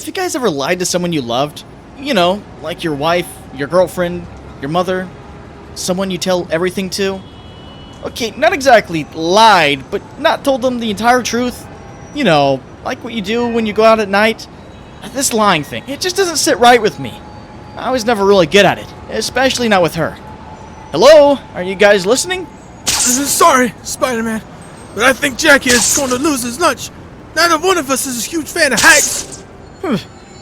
Have you guys ever lied to someone you loved? You know, like your wife, your girlfriend, your mother, someone you tell everything to? Okay, not exactly lied, but not told them the entire truth. You know, like what you do when you go out at night. This lying thing, it just doesn't sit right with me. I was never really good at it, especially not with her. Hello? Are you guys listening? Sorry, Spider-Man, but I think Jackie is going to lose his lunch. Neither one of us is a huge fan of hacks.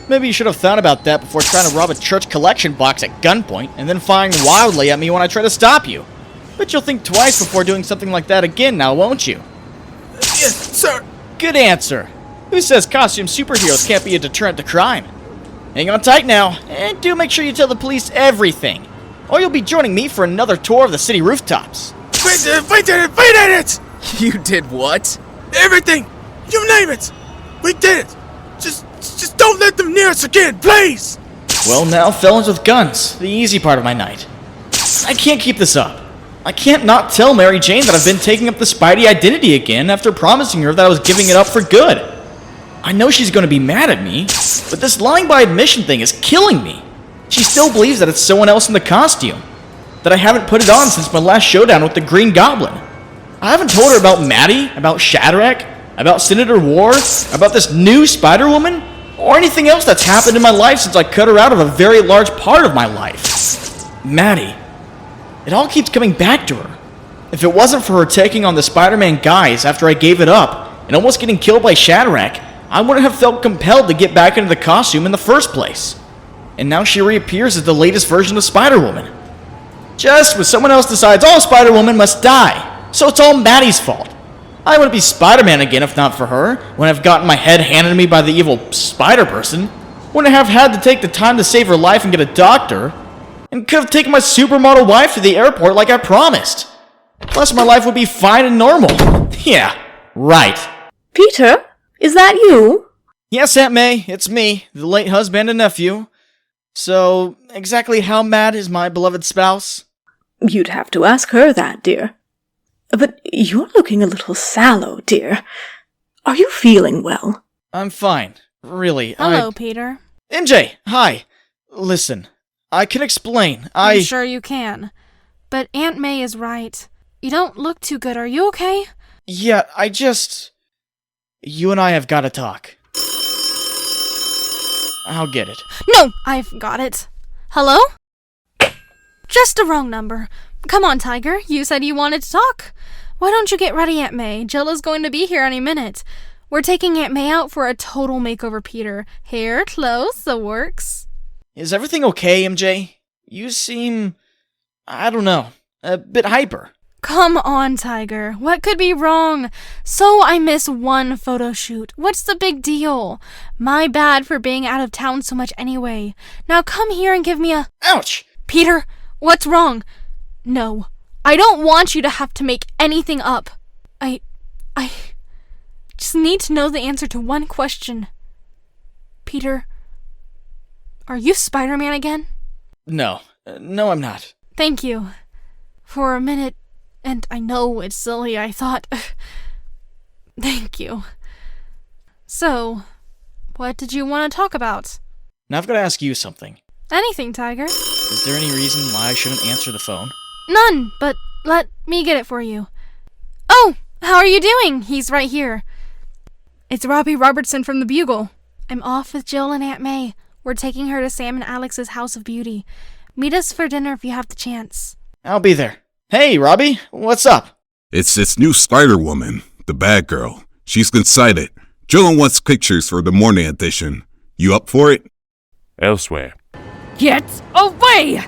Maybe you should have thought about that before trying to rob a church collection box at gunpoint and then firing wildly at me when I try to stop you. But you'll think twice before doing something like that again now, won't you? Yes, sir. Good answer. Who says costume superheroes can't be a deterrent to crime? Hang on tight now, and do make sure you tell the police everything, or you'll be joining me for another tour of the city rooftops. Wait at it! You did what? Everything! You name it! We did it! Just don't let them near us again, please! Well now, felons with guns, the easy part of my night. I can't keep this up. I can't not tell Mary Jane that I've been taking up the Spidey identity again after promising her that I was giving it up for good. I know she's going to be mad at me, but this lying by admission thing is killing me. She still believes that it's someone else in the costume, that I haven't put it on since my last showdown with the Green Goblin. I haven't told her about Mattie, about Shadrach, about Senator War, about this new Spider-Woman, or anything else that's happened in my life since I cut her out of a very large part of my life. Mattie. It all keeps coming back to her. If it wasn't for her taking on the Spider-Man guise after I gave it up and almost getting killed by Shadrach, I wouldn't have felt compelled to get back into the costume in the first place. And now she reappears as the latest version of Spider-Woman. Just when someone else decides all Spider-Woman must die, so it's all Mattie's fault. I wouldn't be Spider-Man again if not for her, when I've gotten my head handed to me by the evil Spider-Person. Wouldn't have had to take the time to save her life and get a doctor, and could have taken my supermodel wife to the airport like I promised. Plus my life would be fine and normal. Yeah, right. Peter? Is that you? Yes, Aunt May, it's me, the late husband and nephew. So, exactly how mad is my beloved spouse? You'd have to ask her that, dear. But you're looking a little sallow, dear. Are you feeling well? I'm fine, really. Hello, Peter. MJ, hi. Listen, I can explain. I'm sure you can. But Aunt May is right. You don't look too good, are you okay? Yeah, You and I have got to talk. I'll get it. No! I've got it. Hello? Just a wrong number. Come on, Tiger. You said you wanted to talk. Why don't you get ready, Aunt May? Jill is going to be here any minute. We're taking Aunt May out for a total makeover, Peter. Hair, clothes, the works. Is everything okay, MJ? You seem... I don't know. A bit hyper. Come on, Tiger. What could be wrong? So I miss one photo shoot. What's the big deal? My bad for being out of town so much anyway. Now come here and give me a... Ouch! Peter, what's wrong? No, I don't want you to have to make anything up. I just need to know the answer to one question. Peter, are you Spider-Man again? No, I'm not. Thank you. For a minute, and I know it's silly, I thought... Thank you. So, what did you want to talk about? Now I've got to ask you something. Anything, Tiger. Is there any reason why I shouldn't answer the phone? None, but let me get it for you. Oh, how are you doing? He's right here. It's Robbie Robertson from the Bugle. I'm off with Jill and Aunt May. We're taking her to Sam and Alex's House of Beauty. Meet us for dinner if you have the chance. I'll be there. Hey, Robbie, what's up? It's this new Spider-Woman, the bad girl. She's excited. Jill wants pictures for the morning edition. You up for it? Elsewhere. Get away!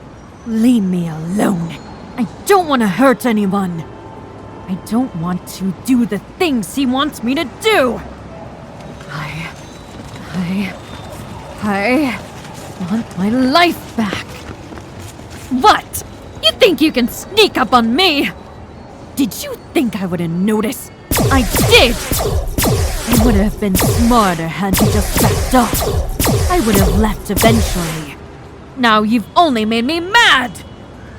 Leave me alone. I don't want to hurt anyone. I don't want to do the things he wants me to do. I want my life back. What? You think you can sneak up on me? Did you think I wouldn't notice? I did! I would have been smarter had you just backed off. I would have left eventually. Now you've only made me mad!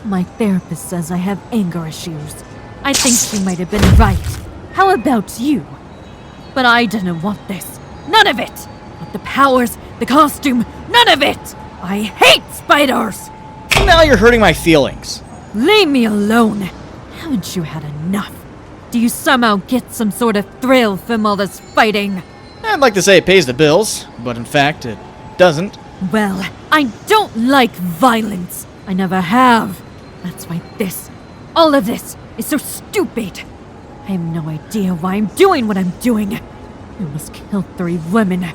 My therapist says I have anger issues. I think she might have been right. How about you? But I didn't want this. None of it! But the powers the costume, none of it! I hate spiders! Now you're hurting my feelings. Leave me alone. Haven't you had enough? Do you somehow get some sort of thrill from all this fighting? I'd like to say it pays the bills, but in fact, it doesn't. Well, I don't like violence. I never have. That's why all of this, is so stupid. I have no idea why I'm doing what I'm doing. I must kill 3 women.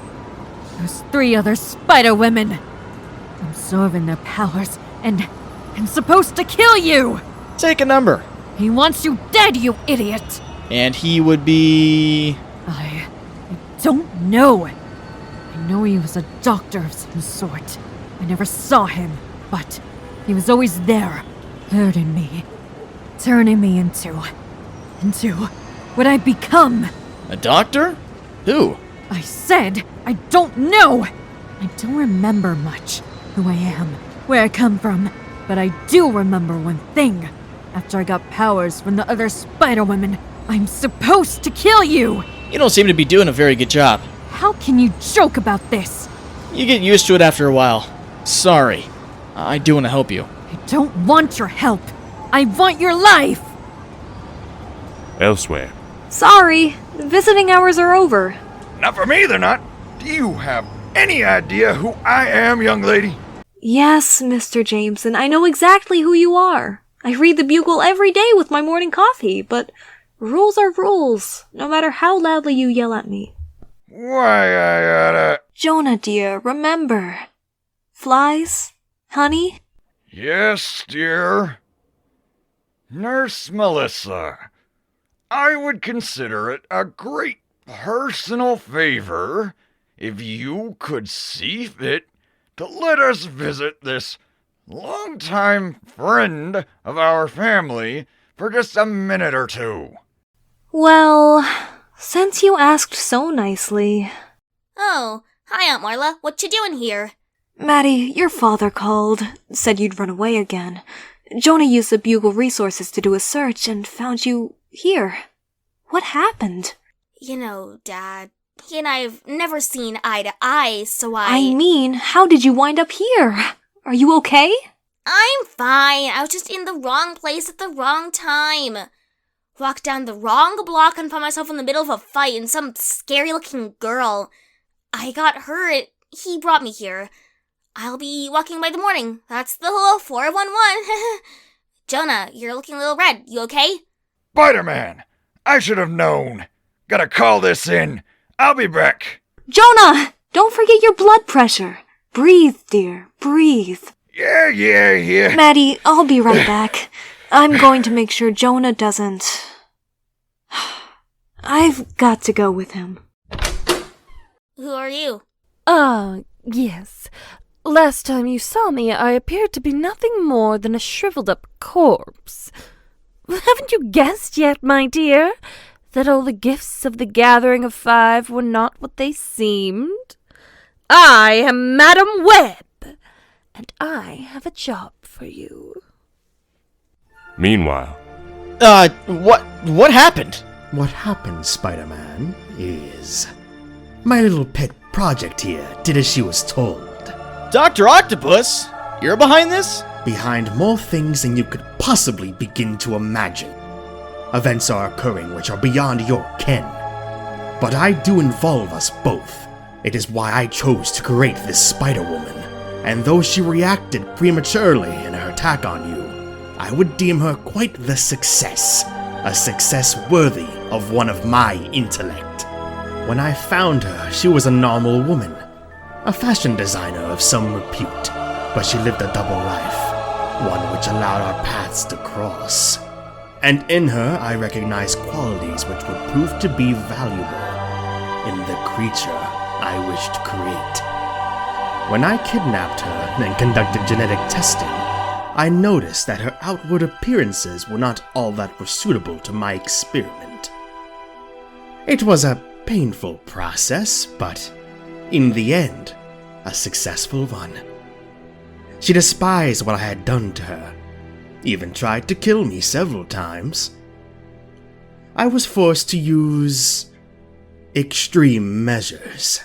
Those 3 other spider women. I'm absorbing their powers, and I'm supposed to kill you! Take a number. He wants you dead, you idiot! And he would be... I don't know. I know he was a doctor of some sort. I never saw him, but he was always there, hurting me, turning me into what I become. A doctor? Who? I said I don't know. I don't remember much who I am, where I come from, but I do remember one thing. After I got powers from the other spider women, I'm supposed to kill you! You don't seem to be doing a very good job. How can you joke about this? You get used to it after a while. Sorry. I do want to help you. I don't want your help. I want your life! Elsewhere. Sorry, visiting hours are over. Not for me, they're not. Do you have any idea who I am, young lady? Yes, Mr. Jameson, I know exactly who you are. I read the Bugle every day with my morning coffee, but rules are rules, no matter how loudly you yell at me. Why, I oughta... Jonah, dear, remember. Flies? Honey? Yes, dear. Nurse Melissa, I would consider it a great personal favor if you could see fit to let us visit this longtime friend of our family for just a minute or 2. Well, since you asked so nicely... Oh, hi Aunt Marla, what you doing here? Mattie, your father called, said you'd run away again. Jonah used the Bugle resources to do a search and found you here. What happened? You know, Dad, he and I have never seen eye to eye, so I mean, how did you wind up here? Are you okay? I'm fine. I was just in the wrong place at the wrong time. Walked down the wrong block and found myself in the middle of a fight and some scary-looking girl. I got hurt. He brought me here. I'll be walking by the morning. That's the whole 411. Jonah, you're looking a little red. You okay? Spider-Man, I should have known. Gotta call this in. I'll be back. Jonah! Don't forget your blood pressure. Breathe, dear. Breathe. Yeah. Mattie, I'll be right back. I'm going to make sure Jonah doesn't... I've got to go with him. Who are you? Yes. Last time you saw me, I appeared to be nothing more than a shriveled-up corpse. Haven't you guessed yet, my dear, that all the gifts of the Gathering of 5 were not what they seemed? I am Madam Webb, and I have a job for you. Meanwhile. What happened? What happened, Spider-Man, is... my little pet project here did as she was told. Dr. Octopus? You're behind this? Behind more things than you could possibly begin to imagine. Events are occurring which are beyond your ken. But I do involve us both. It is why I chose to create this Spider-Woman. And though she reacted prematurely in her attack on you, I would deem her quite the success. A success worthy of one of my intellect. When I found her, she was a normal woman. A fashion designer of some repute. But she lived a double life. One which allowed our paths to cross. And in her, I recognized qualities which would prove to be valuable in the creature I wished to create. When I kidnapped her and conducted genetic testing, I noticed that her outward appearances were not all that were suitable to my experiment. It was a painful process, but in the end, a successful one. She despised what I had done to her, even tried to kill me several times. I was forced to use extreme measures.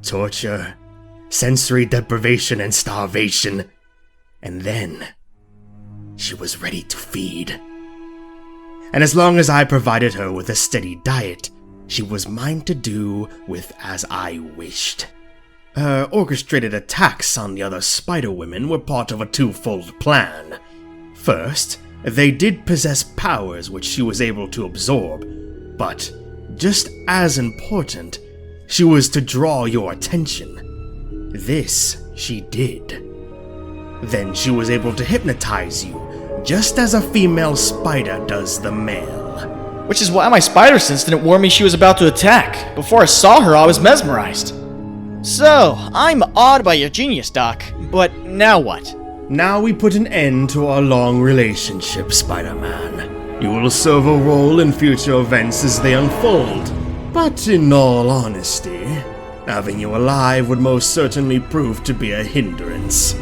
Torture, sensory deprivation and starvation, and then she was ready to feed. And as long as I provided her with a steady diet, she was mine to do with as I wished. Her orchestrated attacks on the other spider women were part of a twofold plan. First, they did possess powers which she was able to absorb, but just as important, she was to draw your attention. This she did. Then she was able to hypnotize you, just as a female spider does the male. Which is why my spider sense didn't warn me she was about to attack. Before I saw her, I was mesmerized. So, I'm awed by your genius, Doc. But now what? Now we put an end to our long relationship, Spider-Man. You will serve a role in future events as they unfold. But in all honesty, having you alive would most certainly prove to be a hindrance.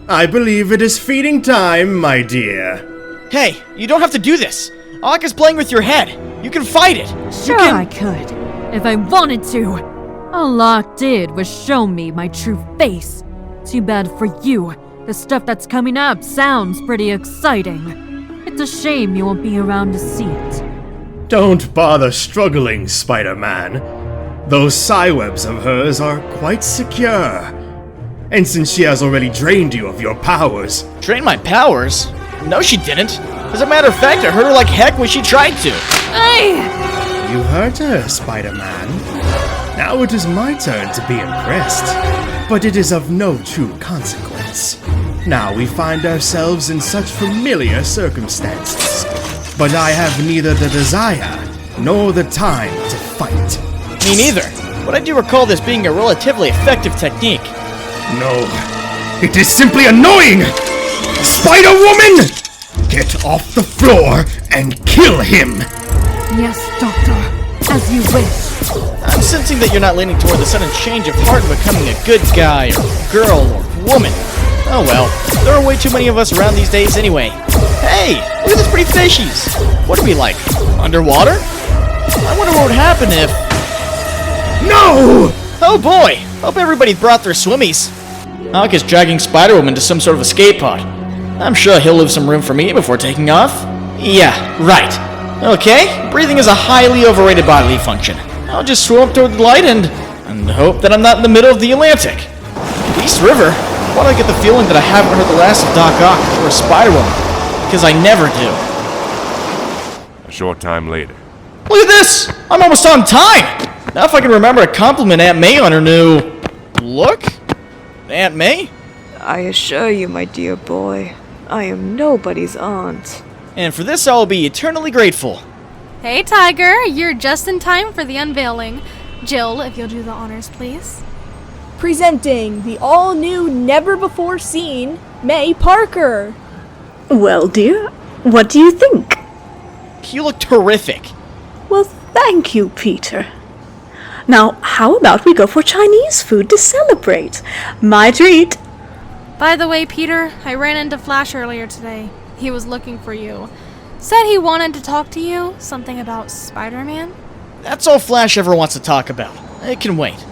I believe it is feeding time, my dear. Hey, you don't have to do this. I like us playing with your head. You can fight it. Sure I could, if I wanted to. All Locke did was show me my true face. Too bad for you. The stuff that's coming up sounds pretty exciting. It's a shame you won't be around to see it. Don't bother struggling, Spider-Man. Those psywebs of hers are quite secure. And since she has already drained you of your powers... Drained my powers? No, she didn't. As a matter of fact, I hurt her like heck when she tried to. Hey! You hurt her, Spider-Man. Now it is my turn to be impressed. But it is of no true consequence. Now we find ourselves in such familiar circumstances. But I have neither the desire nor the time to fight. Me neither. But I do recall this being a relatively effective technique. No, it is simply annoying! Spider-Woman! Get off the floor and kill him! Yes, Doctor, as you wish. I'm sensing that you're not leaning toward the sudden change of heart in becoming a good guy, or girl, or woman. Oh well, there are way too many of us around these days anyway. Hey, look at those pretty fishies! What are we like, underwater? I wonder what would happen if... No! Oh boy, hope everybody brought their swimmies. Hawk is dragging Spider-Woman to some sort of escape pod. I'm sure he'll leave some room for me before taking off. Yeah, right. Okay, breathing is a highly overrated bodily function. I'll just swim up toward the light and hope that I'm not in the middle of the Atlantic. East River? Why do I get the feeling that I haven't heard the last of Doc Ock or Spider-Woman? Because I never do. A short time later. Look at this! I'm almost on time! Now if I can remember to compliment Aunt May on her new... look? Aunt May? I assure you, my dear boy, I am nobody's aunt. And for this I will be eternally grateful. Hey, Tiger, you're just in time for the unveiling. Jill, if you'll do the honors, please. Presenting the all-new, never-before-seen May Parker. Well, dear, what do you think? You look terrific. Well, thank you, Peter. Now, how about we go for Chinese food to celebrate? My treat. By the way, Peter, I ran into Flash earlier today. He was looking for you. Said he wanted to talk to you. Something about Spider-Man. That's all Flash ever wants to talk about. It can wait.